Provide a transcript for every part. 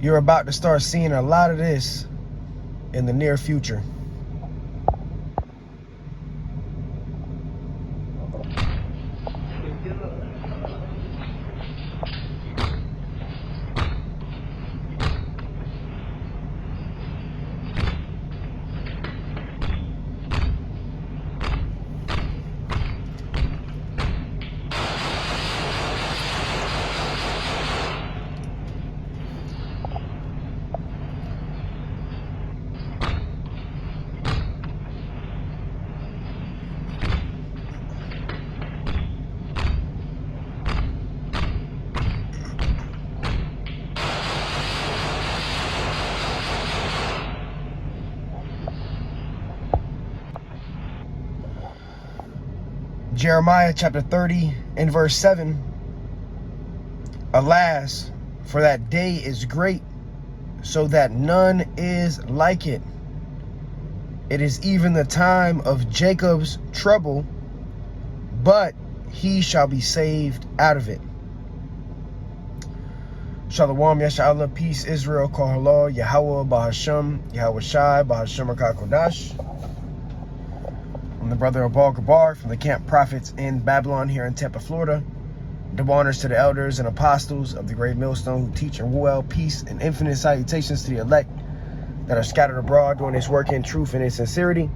You're about to start seeing a lot of this in the near future. Jeremiah chapter 30 and verse 7. Alas, for that day is great, so that none is like it. It is even the time of Jacob's trouble, but he shall be saved out of it. Shalom, Yasha'Allah, peace, Israel, Kol Halal, Yahweh, Bahasham, Yahweh Shai, Bahasham Kodash. I'm the brother of Baal Gabar from the Camp Prophets in Babylon here in Tampa, Florida. Double honors to the elders and apostles of the great millstone who teach and rule out peace, and infinite salutations to the elect that are scattered abroad doing this work in truth and in sincerity.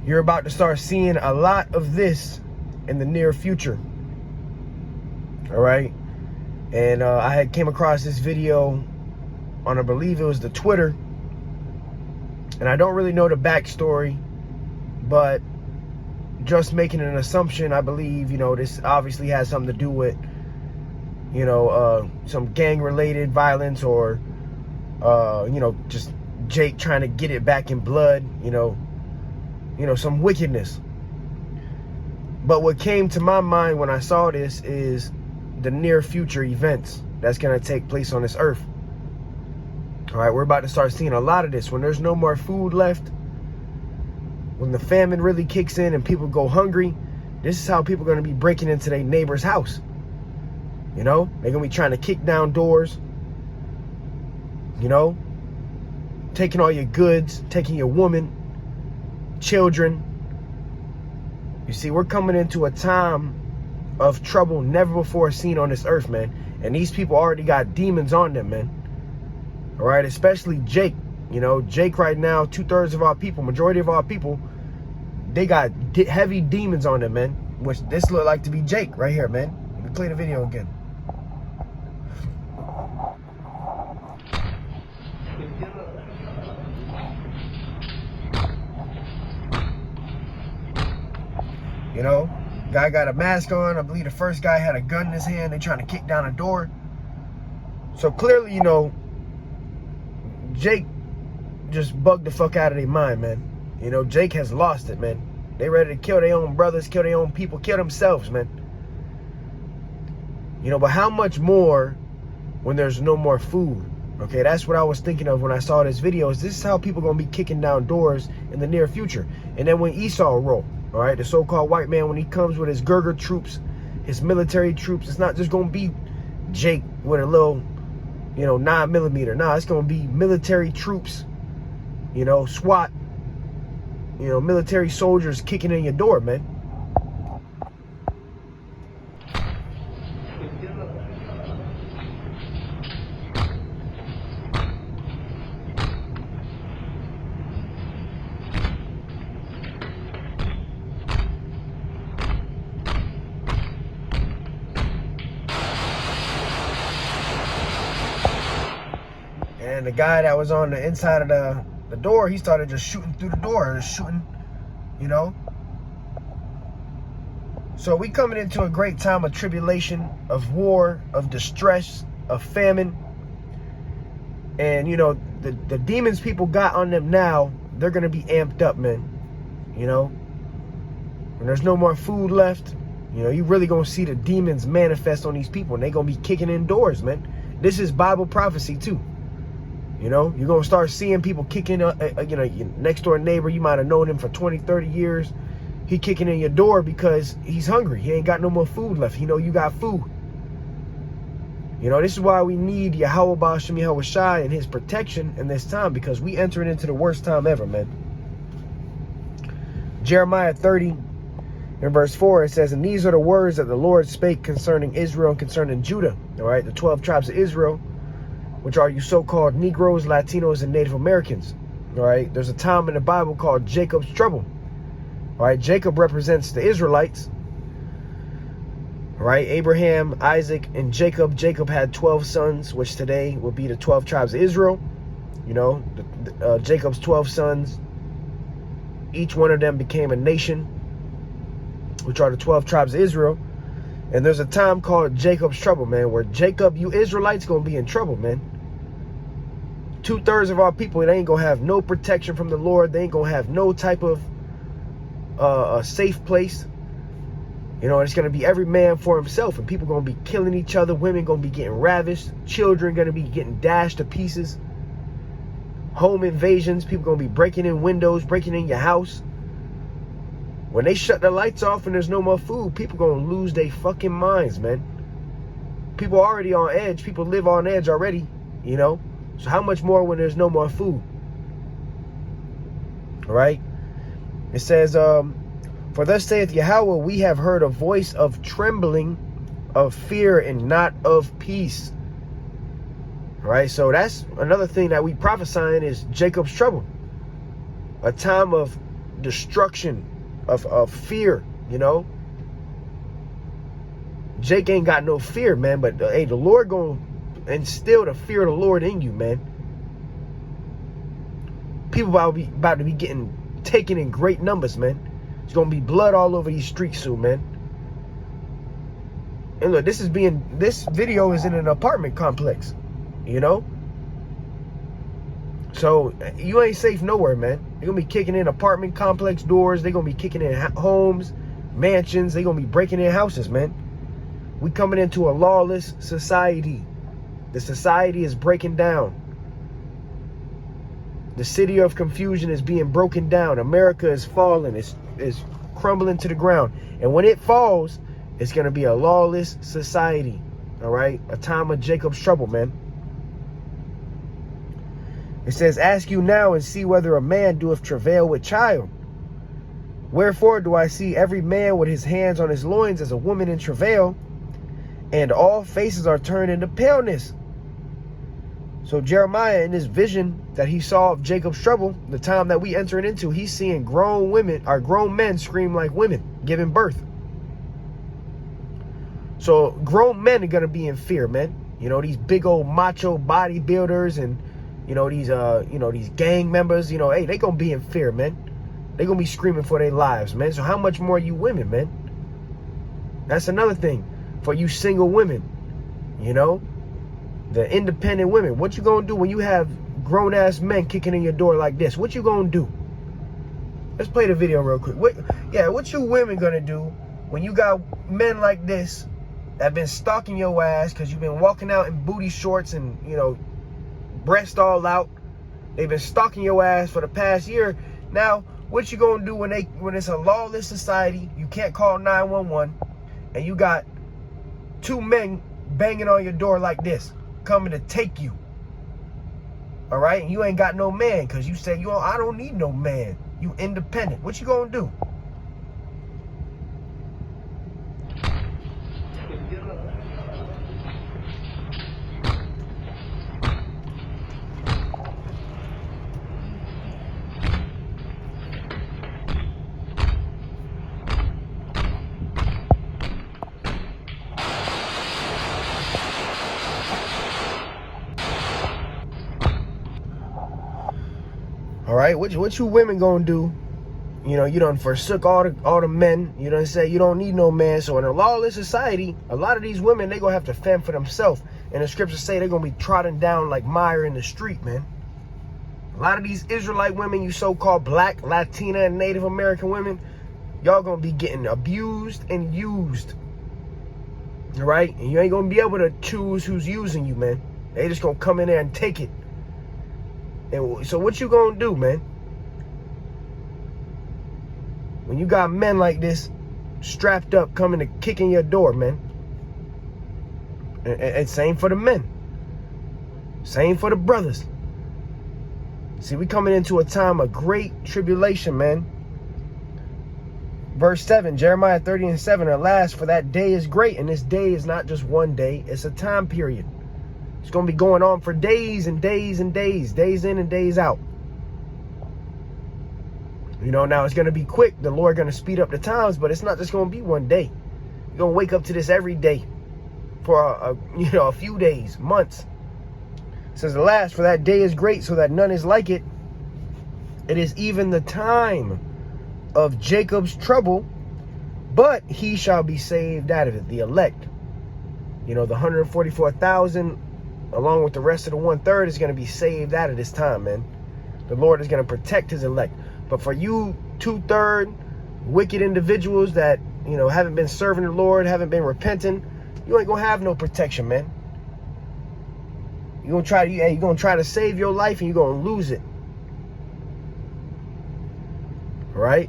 You're about to start seeing a lot of this in the near future. All right. And I had came across this video on, I believe it was the Twitter. And I don't really know the backstory, but just making an assumption, I believe, you know, this obviously has something to do with, you know, some gang-related violence or, you know, just Jake trying to get it back in blood, you know, some wickedness. But what came to my mind when I saw this is the near future events that's going to take place on this earth. All right, we're about to start seeing a lot of this. When there's no more food left, when the famine really kicks in and people go hungry, this is how people are going to be breaking into their neighbor's house. You know, they're going to be trying to kick down doors, you know, taking all your goods, taking your woman, children. You see, we're coming into a time of trouble never before seen on this earth, man. And these people already got demons on them, man. All right, especially Jake. You know, Jake right now, 2/3 of our people, majority of our people, they got heavy demons on them, man. Which this look like to be Jake right here, man. Let me play the video again. You know, guy got a mask on. I believe the first guy had a gun in his hand. They trying to kick down a door. So clearly, you know, Jake just bugged the fuck out of their mind, man. You know, Jake has lost it, man. They ready to kill their own brothers, kill their own people, kill themselves, man. You know, but how much more when there's no more food? Okay, that's what I was thinking of when I saw this video. Is this is how people gonna be kicking down doors in the near future? And then when Esau roll, all right, the so-called white man, when he comes with his Gurger troops, his military troops, it's not just gonna be Jake with a little, you know, 9mm. Nah, it's gonna be military troops, you know, SWAT, you know, military soldiers kicking in your door, man. And the guy that was on the inside of the door, he started just shooting through the door, just shooting, you know. So we coming into a great time of tribulation, of war, of distress, of famine. And, you know, the demons people got on them now, they're going to be amped up, man. You know, when there's no more food left, you know, you really going to see the demons manifest on these people, and they going to be kicking in doors, man. This is Bible prophecy, too. You know, you're going to start seeing people kicking, you know, your next door neighbor, you might have known him for 20, 30 years. He kicking in your door because he's hungry. He ain't got no more food left. He know you got food. You know, this is why we need Yahweh Ba'ashem Yahweh Shai and his protection in this time, because we entering into the worst time ever, man. Jeremiah 30 in verse 4, it says, and these are the words that the Lord spake concerning Israel and concerning Judah. All right, the 12 tribes of Israel, which are you so-called Negroes, Latinos, and Native Americans. All right, there's a time in the Bible called Jacob's trouble. All right, Jacob represents the Israelites. All right, Abraham, Isaac, and Jacob. Jacob had 12 sons, which today will be the 12 tribes of Israel. You know, Jacob's 12 sons, each one of them became a nation, which are the 12 tribes of Israel. And there's a time called Jacob's trouble, man, where Jacob, you Israelites, gonna be in trouble, man. 2/3 of our people, they ain't gonna have no protection from the Lord. They ain't gonna have no type of a safe place. You know, it's gonna be every man for himself, and people gonna be killing each other. Women gonna be getting ravished. Children gonna be getting dashed to pieces. Home invasions. People gonna be breaking in windows, breaking in your house. When they shut the lights off and there's no more food, people gonna lose their fucking minds, man. People are already on edge. People live on edge already, you know. So how much more when there's no more food? All right. It says, for thus saith Yahweh, we have heard a voice of trembling, of fear, and not of peace. All right. So that's another thing that we prophesying is Jacob's trouble. A time of destruction, of fear, you know. Jake ain't got no fear, man, but hey, the Lord gonna instill the fear of the Lord in you, man. People about to be getting taken in great numbers, man. There's gonna be blood all over these streets soon, man. And look, this video is in an apartment complex, you know. So you ain't safe nowhere, man. They're gonna be kicking in apartment complex doors. They're gonna be kicking in homes, mansions. They're gonna be breaking in houses, man. We coming into a lawless society. The society is breaking down. The city of confusion is being broken down. America is falling. It's crumbling to the ground. And when it falls, it's gonna be a lawless society. All right, a time of Jacob's trouble, man. It says, ask you now and see whether a man doeth travail with child. Wherefore do I see every man with his hands on his loins as a woman in travail, and all faces are turned into paleness. So Jeremiah, in this vision that he saw of Jacob's trouble, the time that we entering into, he's seeing grown men scream like women giving birth. So grown men are gonna be in fear, man. You know, these big old macho bodybuilders and these gang members, hey, they gonna be in fear, man. They gonna be screaming for their lives, man. So how much more you women, man? That's another thing for you single women, the independent women. What you gonna do when you have grown ass men kicking in your door like this? What you gonna do? Let's play the video real quick. What you women gonna do when you got men like this that been stalking your ass because you've been walking out in booty shorts and breast all out? They've been stalking your ass for the past year. Now, what you gonna do when it's a lawless society? You can't call 911, and you got two men banging on your door like this, coming to take you. All right, and you ain't got no man because you say I don't need no man. You independent. What you gonna do? All right, what you women gonna do? You done forsook all the men. You done say you don't need no man. So in a lawless society, a lot of these women, they gonna have to fend for themselves. And the scriptures say they're gonna be trodden down like mire in the street, man. A lot of these Israelite women, you so-called black, Latina, and Native American women, y'all gonna be getting abused and used. All right, and you ain't gonna be able to choose who's using you, man. They just gonna come in there and take it. And so what you gonna do, man? When you got men like this strapped up coming to kick in your door, man. And same for the men. Same for the brothers. See, we coming into a time of great tribulation, man. Verse 7, Jeremiah 30:7, alas, for that day is great, and this day is not just one day, it's a time period. It's going to be going on for days and days and days, days in and days out. You know, now it's going to be quick. The Lord going to speed up the times, but it's not just going to be one day. You're going to wake up to this every day for, a few days, months. It says, alas, for that day is great, so that none is like it. It is even the time of Jacob's trouble, but he shall be saved out of it. The elect, the 144,000, along with the rest of the 1/3, is going to be saved out of this time, man. The Lord is going to protect his elect. But for you 2/3 wicked individuals that, haven't been serving the Lord, haven't been repenting, you ain't going to have no protection, man. You're going to try to save your life and you're going to lose it. All right?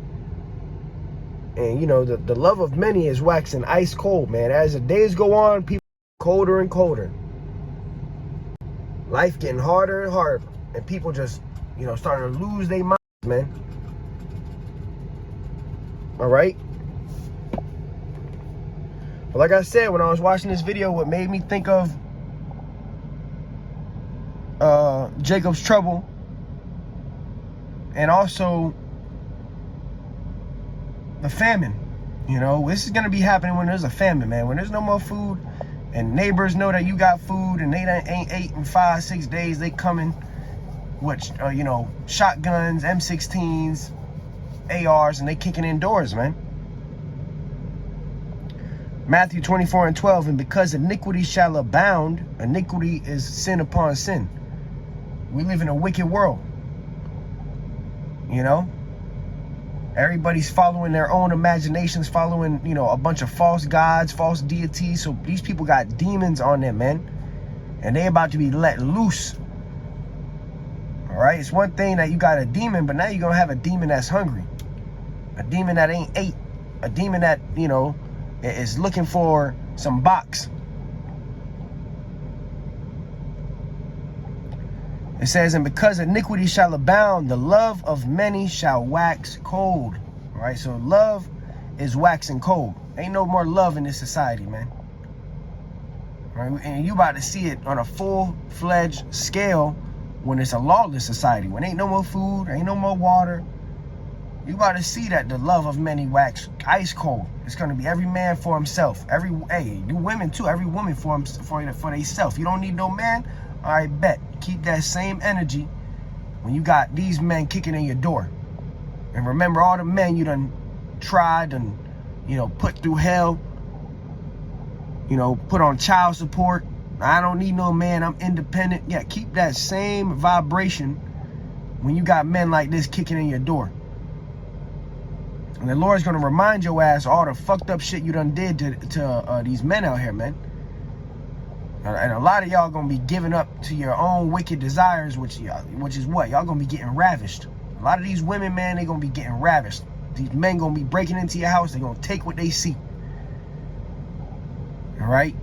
And, the love of many is waxing ice cold, man. As the days go on, people are colder and colder. Life getting harder and harder. And people just, starting to lose their minds, man. All right? But like I said, when I was watching this video, what made me think of Jacob's trouble, and also the famine. This is going to be happening when there's a famine, man. When there's no more food and neighbors know that you got food and they ain't ate in 5-6 days, they coming with, shotguns, M16s, ARs, and they kicking in doors, man. Matthew 24:12, and because iniquity shall abound, iniquity is sin upon sin. We live in a wicked world. Everybody's following their own imaginations, following, a bunch of false gods, false deities. So these people got demons on them, man. And they about to be let loose. All right? It's one thing that you got a demon, but now you're going to have a demon that's hungry. A demon that ain't ate. A demon that, is looking for some box. It says, and because iniquity shall abound, the love of many shall wax cold. All right, so love is waxing cold. Ain't no more love in this society, man. All right, and you about to see it on a full-fledged scale when it's a lawless society. When ain't no more food, ain't no more water. You about to see that the love of many wax ice cold. It's going to be every man for himself. You women too, every woman for themselves. You don't need no man. All right, bet. Keep that same energy when you got these men kicking in your door. And remember all the men you done tried and, put through hell, put on child support. I don't need no man. I'm independent. Yeah, keep that same vibration when you got men like this kicking in your door. And the Lord's going to remind your ass all the fucked up shit you done did to these men out here, man. And a lot of y'all gonna be giving up to your own wicked desires, which is what? Y'all gonna be getting ravished. A lot of these women, man, they gonna be getting ravished. These men gonna be breaking into your house. They gonna take what they see. All right?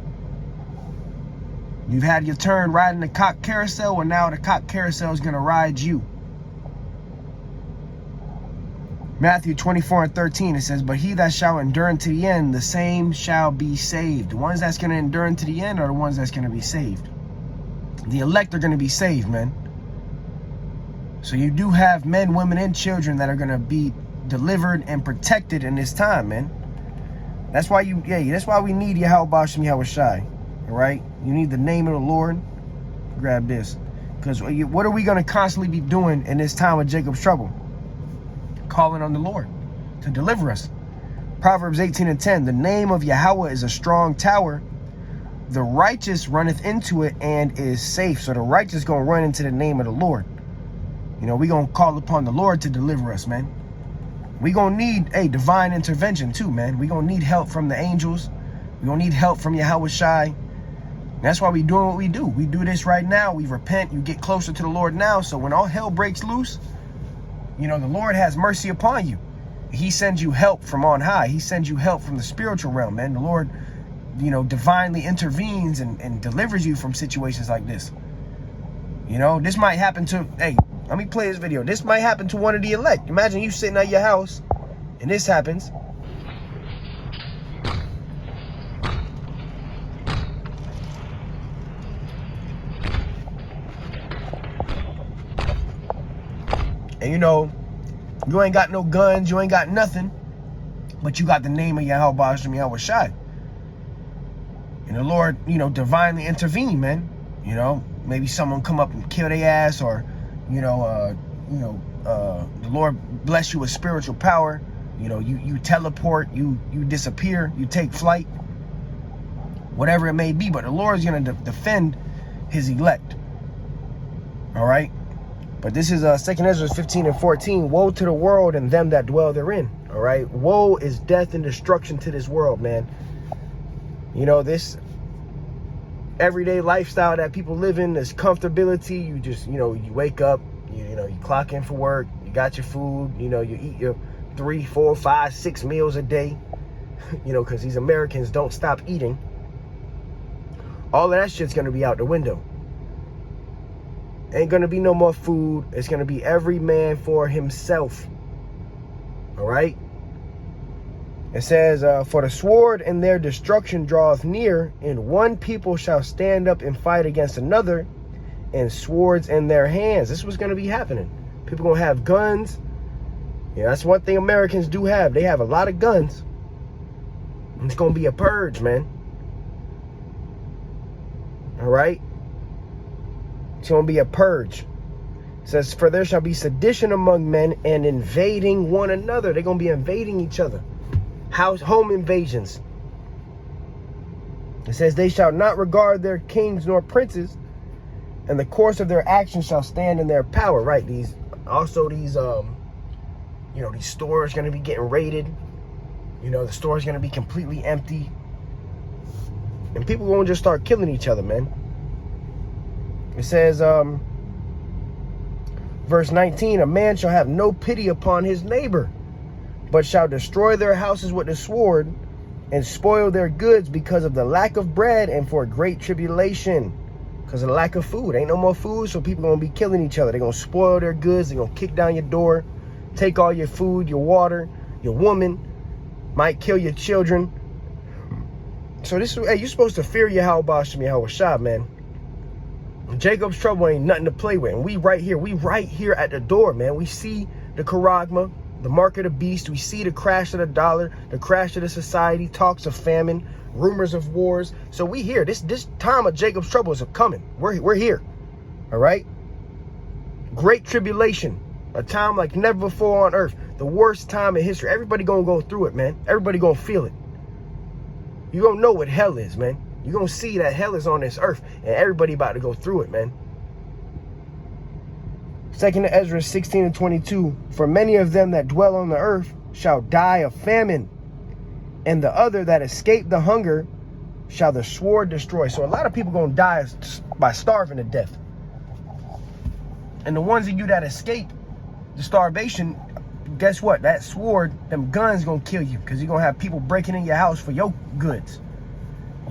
You've had your turn riding the cock carousel, well, now the cock carousel is gonna ride you. Matthew 24:13, it says, but he that shall endure unto the end, the same shall be saved. The ones that's going to endure unto the end are the ones that's going to be saved. The elect are going to be saved, man. So you do have men, women, and children that are going to be delivered and protected in this time, man. That's why that's why we need Yahweh Shem Yahweh Shai. All right? You need the name of the Lord. Grab this. Because what are we going to constantly be doing in this time of Jacob's trouble? Calling on the Lord to deliver us. Proverbs 18:10, the name of Yahweh is a strong tower. The righteous runneth into it and is safe. So the righteous going to run into the name of the Lord. We going to call upon the Lord to deliver us, man. We going to need a divine intervention too, man. We going to need help from the angels. We going to need help from Yahweh Shai. That's why we doing what we do. We do this right now. We repent. You get closer to the Lord now. So when all hell breaks loose, the Lord has mercy upon you. He sends you help from on high. He sends you help from the spiritual realm, man. The Lord you know, divinely intervenes and delivers you from situations like this. You know, this might happen to, hey, let me play this video. This might happen to one of the elect. Imagine you sitting at your house and this happens. And you know, you ain't got no guns, you ain't got nothing, but you got the name of Yahweh Hashem Yahweh Shai. And the Lord, you know, divinely intervene, man. You know, maybe someone come up and kill their ass, or, the Lord bless you with spiritual power. You know, you teleport, you disappear, you take flight, whatever it may be. But the Lord is going to defend his elect. All right. But this is 2 Ezra 15 and 14. Woe to the world and them that dwell therein. All right. Woe is death and destruction to this world, man. You know, this everyday lifestyle that people live in, this comfortability. You just, you wake up, you clock in for work, you got your food, you eat your 3, 4, 5, 6 meals a day, because these Americans don't stop eating. All of that shit's going to be out the window. Ain't going to be no more food. It's going to be every man for himself. All right? It says, for the sword and their destruction draweth near, and one people shall stand up and fight against another, and swords in their hands. This is what's going to be happening. People going to have guns. Yeah, that's one thing Americans do have. They have a lot of guns. It's going to be a purge, man. All right? It's going to be a purge. It says, for there shall be sedition among men and invading one another. They're going to be invading each other. Home invasions. It says, they shall not regard their kings nor princes, and the course of their actions shall stand in their power. Right? These stores are going to be getting raided. The store is going to be completely empty. And people won't just start killing each other, man. It says, verse 19, a man shall have no pity upon his neighbor, but shall destroy their houses with the sword and spoil their goods because of the lack of bread and for great tribulation. Because of the lack of food. Ain't no more food, so people going to be killing each other. They're going to spoil their goods. They're going to kick down your door, take all your food, your water, your woman, might kill your children. So this is, hey, you're supposed to fear Yahweh Hashem Yahweh Shai, man. Jacob's trouble ain't nothing to play with. And we right here at the door, man. We see the charagma, the mark of the beast. We see the crash of the dollar, the crash of the society, talks of famine, rumors of wars. So we here. This time of Jacob's troubles are coming. We're here. All right? Great tribulation. A time like never before on earth. The worst time in history. Everybody gonna go through it, man. Everybody gonna feel it. You gonna know what hell is, man. You're going to see that hell is on this earth, and everybody about to go through it, man. 2 Ezra 16 and 22, for many of them that dwell on the earth shall die of famine, and the other that escape the hunger shall the sword destroy. So a lot of people going to die by starving to death. And the ones of you that escape the starvation, guess what? That sword, them guns going to kill you, because you're going to have people breaking in your house for your goods.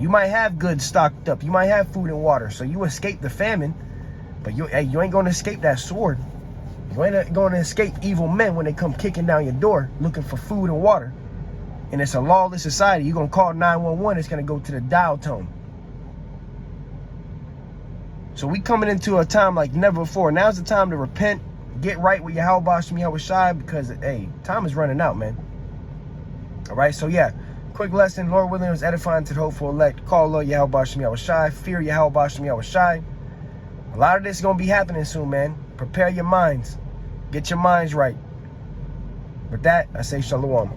You might have goods stocked up. You might have food and water. So you escape the famine. But you ain't going to escape that sword. You ain't going to escape evil men when they come kicking down your door looking for food and water. And it's a lawless society. You're going to call 911. It's going to go to the dial tone. So we coming into a time like never before. Now's the time to repent. Get right with Yahweh Hashem Yahweh Shai, because, hey, time is running out, man. All right? So, yeah. Quick lesson, Lord willing, was edifying to the hopeful elect. Call Lord Yahweh Hashem Yahweh Shai. Fear Yahweh Hashem Yahweh Shai. A lot of this is going to be happening soon, man. Prepare your minds. Get your minds right. With that, I say shalom.